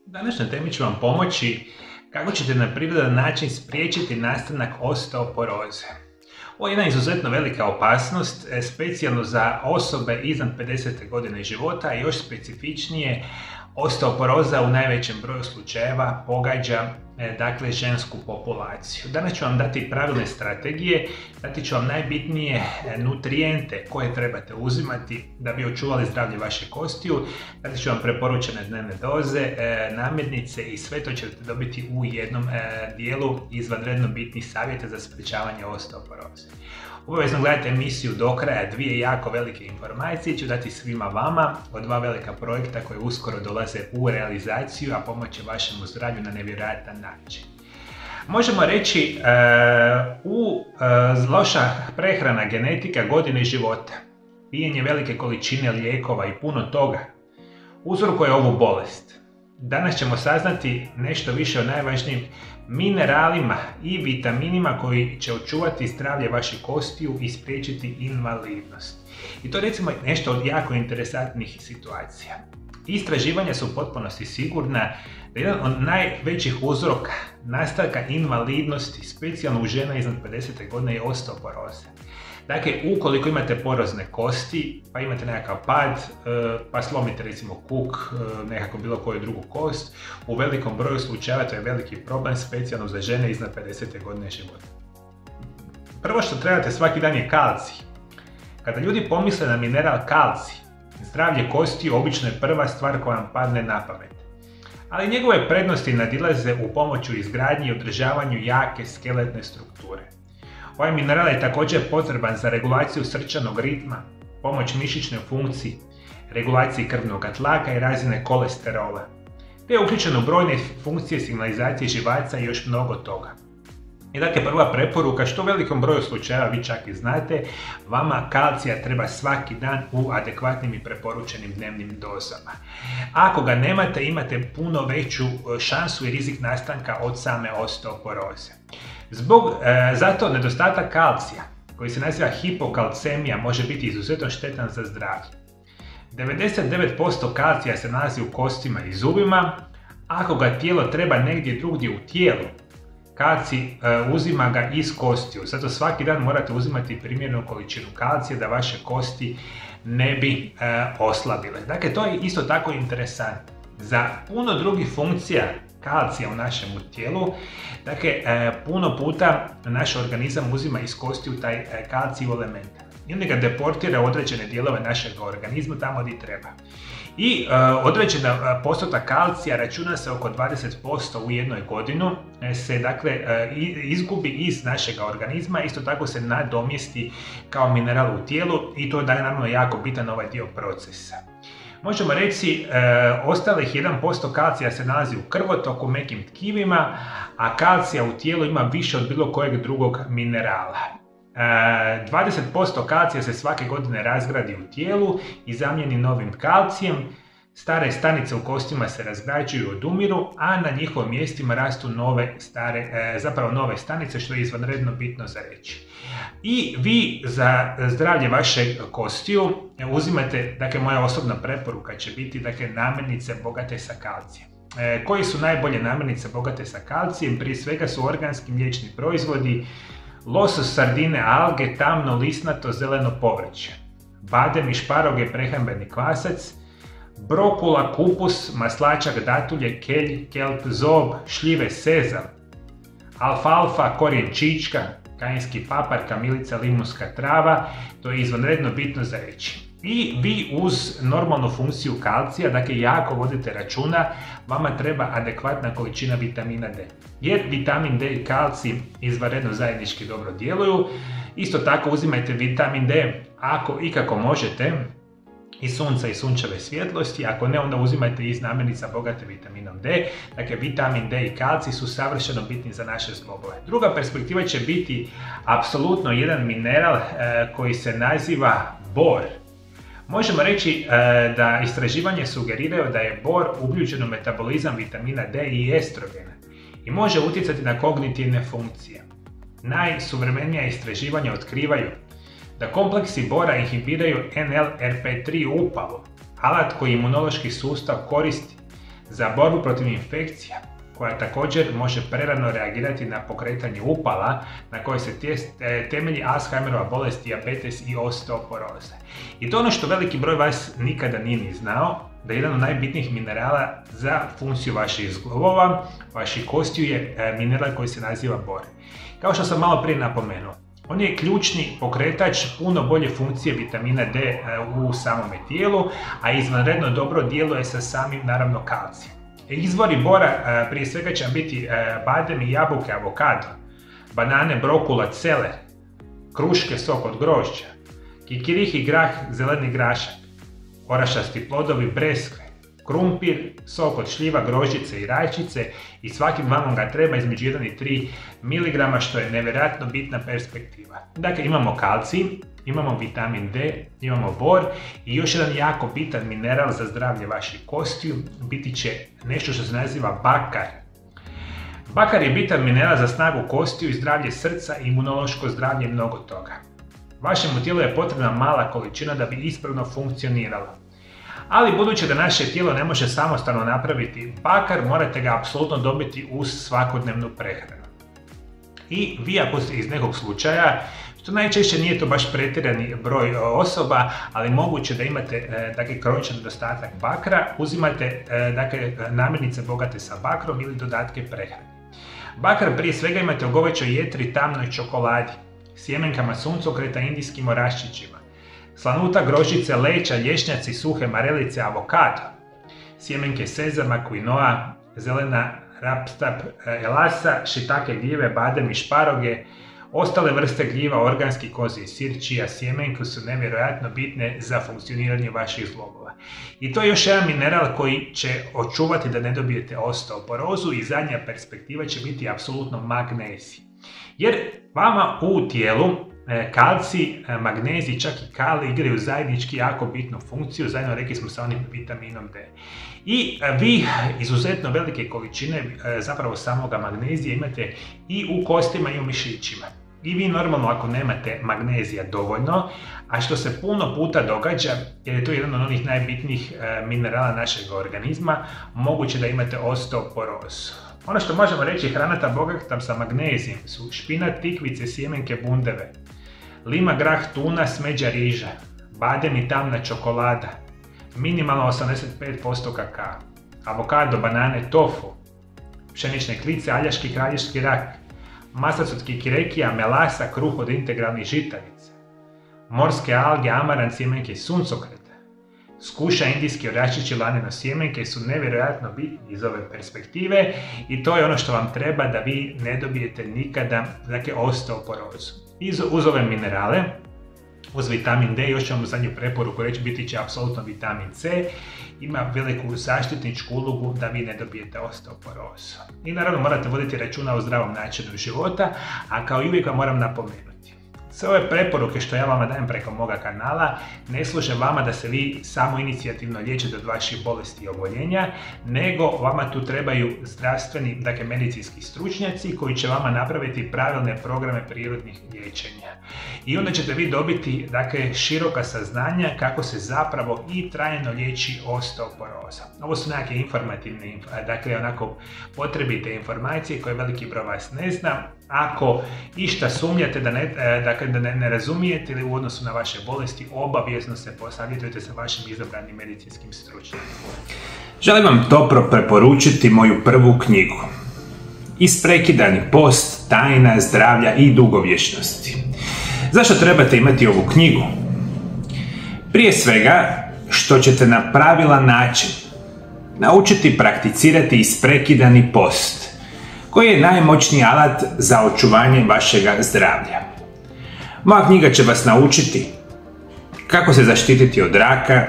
U današnjoj temi ću vam pomoći kako ćete na prirodan način spriječiti nastanak osteoporoze. Ovo je jedna izuzetno velika opasnost, specijalno za osobe iznad 50. godine života i još specifičnije osteoporoza u najvećem broju slučajeva pogađa žensku populaciju. Danas ću vam dati pravilne strategije, dati ću vam najbitnije nutrijente koje trebate uzimati da bi očuvali zdravlje vaših kostiju, dati ću vam preporučene dnevne doze, namirnice i sve to ćete dobiti u jednom dijelu izvanredno bitnih savjeta za sprječavanje osteoporoze. Obavezno gledajte emisiju do kraja, dvije jako velike informacije ću dati svima vama o dva velika projekta koji uskoro dolaze u realizaciju, a pomoće vašemu zdravlju na nevjerojatan način. Možemo reći loša prehrana, genetika, godine života, pijenje velike količine lijekova i puno toga uzrokuje ovu bolest. Danas ćemo saznati nešto više o najvažnijim mineralima i vitaminima koji će očuvati zdravlje vaših kostiju i spriječiti invalidnost. I to je recimo nešto od jako interesantnih situacija. Istraživanja su u potpunosti sigurna da jedan od najvećih uzroka nastanka invalidnosti, specijalno u žena iznad 50. godine, je osteoporoza. Dakle, ukoliko imate porozne kosti, pa imate nekakav pad, pa slomite recimo kuk, nekako bilo koju drugu kost, u velikom broju slučajeva to je veliki problem, specijalno za žene iznad 50. godine života. Prvo što trebate svaki dan je kalcij. Kada ljudi pomisle na mineral kalcij, zdravlje kostiju obično je prva stvar koja vam padne na pamet. Ali njegove prednosti nadilaze u pomoću izgradnji i održavanju jake skeletne strukture. Ovaj mineral je također potreban za regulaciju srčanog ritma, pomoć mišićnoj funkciji, regulaciji krvnog tlaka i razine kolesterola, te je uključen u brojne funkcije signalizacije živaca i još mnogo toga. I dakle, prva preporuka, što u velikom broju slučajeva vi čak i znate, vama kalcija treba svaki dan u adekvatnim i preporučenim dnevnim dozama. Ako ga nemate, imate puno veću šansu i rizik nastanka od same osteoporoze. Zato nedostatak kalcija, koji se naziva hipokalcemija, može biti izuzetno štetan za zdravlje. 99% kalcija se nalazi u kostima i zubima. Ako ga tijelo treba negdje drugdje u tijelu, kalcij uzima ga iz kostiju. Zato svaki dan morate uzimati primjernu količinu kalcija da vaše kosti ne bi oslabile. Dakle, to je isto tako interesantno. Za puno drugih funkcija kalcija u našem tijelu, dakle, puno puta naš organizam uzima iz kostiju taj kalcijev element i onda ga deportira u određene dijelove našeg organizma tamo gdje treba. I određena postotak kalcija, računa se oko 20% u jednoj godini, se izgubi iz našeg organizma, isto tako se nadomjesti kao mineral u tijelu i to je naravno jako bitan ovaj dio procesa. Možemo reći, ostalih 1% kalcija se nalazi u krvotoku, mekim tkivima, a kalcija u tijelu ima više od bilo kojeg drugog minerala. 20% kalcija se svake godine razgradi u tijelu i zamijeni novim kalcijem. Stare stanice u kostima se razgrađuju i odumiru, a na njihovim mjestima rastu nove stanice, što je izvanredno bitno za reći. I vi za zdravlje vašeg kostiju uzimate, dakle, moja osobna preporuka će biti, namirnice bogate sa kalcijem. Koji su najbolje namirnice bogate sa kalcijem? Prije svega su organski mliječni proizvodi, losos, sardine, alge, tamno, lisnato, zeleno povrće, badem i šparoge, prehrambeni kvasac, brokula, kupus, maslačak, datulje, kelj, kelp, zob, šljive, sezam, alfalfa, korijen čička, kajinski papar, kamilica, limunska trava, to je izvanredno bitno za reći. I vi uz normalnu funkciju kalcija, dakle, jako vodite računa, vama treba adekvatna količina vitamina D. Jer vitamin D i kalcij izvanredno zajednički dobro djeluju. Isto tako uzimajte vitamin D ako i kako možete iz sunca i sunčeve svjetlosti, ako ne, onda uzimajte iz namirnica bogate vitaminom D. Dakle, vitamin D i kalcij su savršeno bitni za naše zglobove. Druga perspektiva će biti apsolutno jedan mineral koji se naziva bor. Možemo reći da istraživanje sugeriraju da je bor uključen u metabolizam vitamina D i estrogena i može utjecati na kognitivne funkcije. Najsuvremenija istraživanja otkrivaju da kompleksi bora inhibiraju NLRP3 upalu, alat koji imunološki sustav koristi za borbu protiv infekcija, koja također može prerano reagirati na pokretanje upala na koje se temelji Alzheimerova bolest, dijabetes i osteoporoza. I to je ono što veliki broj vas nikada nije ni znao, da jedan od najbitnijih minerala za funkciju vaših zglobova, vaših kostiju je mineral koji se naziva bor. Kao što sam malo prije napomenuo, on je ključni pokretač puno bolje funkcije vitamina D u samome tijelu, a izvanredno dobro djeluje sa samim, naravno, kalcijem. Izvori bora prije svega će biti bademi, jabuke, avokado, banane, brokula, celer, kruške, sok od grožđa, kikiriki, grah, zeleni grašak, orašasti plodovi, breskve, krumpir, sok od šljiva, grožđice i rajčice i svakim vam ga treba između 1 i 3 mg, što je nevjerojatno bitna perspektiva. Dakle, imamo kalcij, imamo vitamin D, imamo bor i još jedan jako bitan mineral za zdravlje vaših kostiju biti će nešto što se naziva bakar. Bakar je bitan mineral za snagu kostiju i zdravlje srca, imunološko zdravlje i mnogo toga. Vašemu tijelu je potrebna mala količina da bi ispravno funkcioniralo. Ali budući da naše tijelo ne može samostalno napraviti bakar, morate ga apsolutno dobiti uz svakodnevnu prehranu. I vi ako ste iz nekog slučaja, što najčešće nije to baš pretjerani broj osoba, ali moguće da imate kroničan nedostatak bakra, uzimate namirnice bogate sa bakrom ili dodatke prehrane. Bakar prije svega imate u govećoj jetri, tamnoj čokoladi, sjemenkama suncokreta, indijskim oraščićima, slanuta, grožđice, leća, lješnjaci, suhe marelice, avokado, sjemenke sezama, quinoa, zelena rapstab, elasa, šitake, gljive, badem i šparoge, ostale vrste gljiva, organski kozji sir, čija sjemenke su nevjerojatno bitne za funkcioniranje vaših zglobova. I to je još jedan mineral koji će očuvati da ne dobijete osteoporozu i zadnja perspektiva će biti apsolutno magnezij. Jer vama u tijelu kalcij, magnezij, čak i kali igraju zajednički jako bitnu funkciju, zajedno rekli smo sa onim vitaminom D. I vi izuzetno velike količine zapravo samoga magnezija imate i u kostima i u mišićima. I vi normalno ako nemate magnezija dovoljno, a što se puno puta događa, jer je to jedan od onih najbitnijih minerala našeg organizma, moguće da imate osteoporozu. Ono što možemo reći hranata bogata sa magnezijem su špinat, tikvice, sjemenke, bundeve, lima, grah, tuna, smeđa, riža, badem i tamna čokolada, minimalno 85% kakao, avokado, banane, tofu, pšenične klice, aljaški, kralješki rak, maslac od kikirekija, melasa, kruh od integralnih žitarica, morske alge, amaran, sjemenke suncokreta, skuša, indijski oraščići, laneno sjemenke su nevjerojatno bitni iz ove perspektive i to je ono što vam treba da vi ne dobijete nikada osteoporozu. Uz ove minerale, uz vitamin D, još ću vam zadnju preporuku reći, biti će apsolutno vitamin C, ima veliku zaštitničku ulogu da vi ne dobijete osteoporozu. I naravno morate voditi računa o zdravom načinu života, a kao i uvijek vam moram napomenuti. Sve ove preporuke što ja vama dajem preko moga kanala ne služe vama da se vi samoinicijativno liječite od vaših bolesti i oboljenja, nego vama tu trebaju zdravstveni, medicinski stručnjaci koji će vama napraviti pravilne programe prirodnih liječenja. I onda ćete vi dobiti široka saznanja kako se zapravo i trajno liječi osteoporoza. Ovo su nekakve informativne, potrebite informacije koje veliki broj vas ne zna. Ako išta sumnjate da ne razumijete ili u odnosu na vaše bolesti, obavezno se posavjetujte sa vašim izabranim medicinskim stručnjakom. Želim vam toplo preporučiti moju prvu knjigu. Isprekidani post, tajna zdravlja i dugovječnosti. Zašto trebate imati ovu knjigu? Prije svega, što ćete na pravilan način naučiti prakticirati isprekidani post, koji je najmoćniji alat za očuvanje vašega zdravlja. Moja knjiga će vas naučiti kako se zaštititi od raka,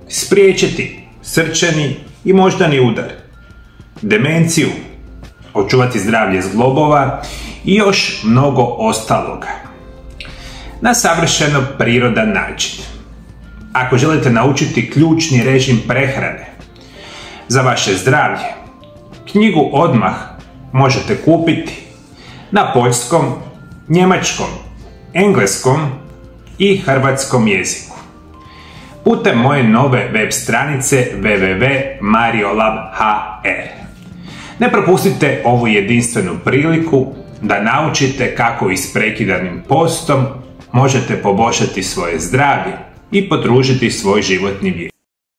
spriječiti srčani i moždani udar, demenciju, očuvati zdravlje zglobova i još mnogo ostaloga. Na savršeno prirodan način. Ako želite naučiti ključni režim prehrane za vaše zdravlje, knjigu odmah možete kupiti na poljskom, njemačkom, engleskom i hrvatskom jeziku. putem moje nove web stranice www.mariolab.hr. Ne propustite ovu jedinstvenu priliku da naučite kako isprekidanim postom možete poboljšati svoje zdravlje i podružiti svoj životni vijek.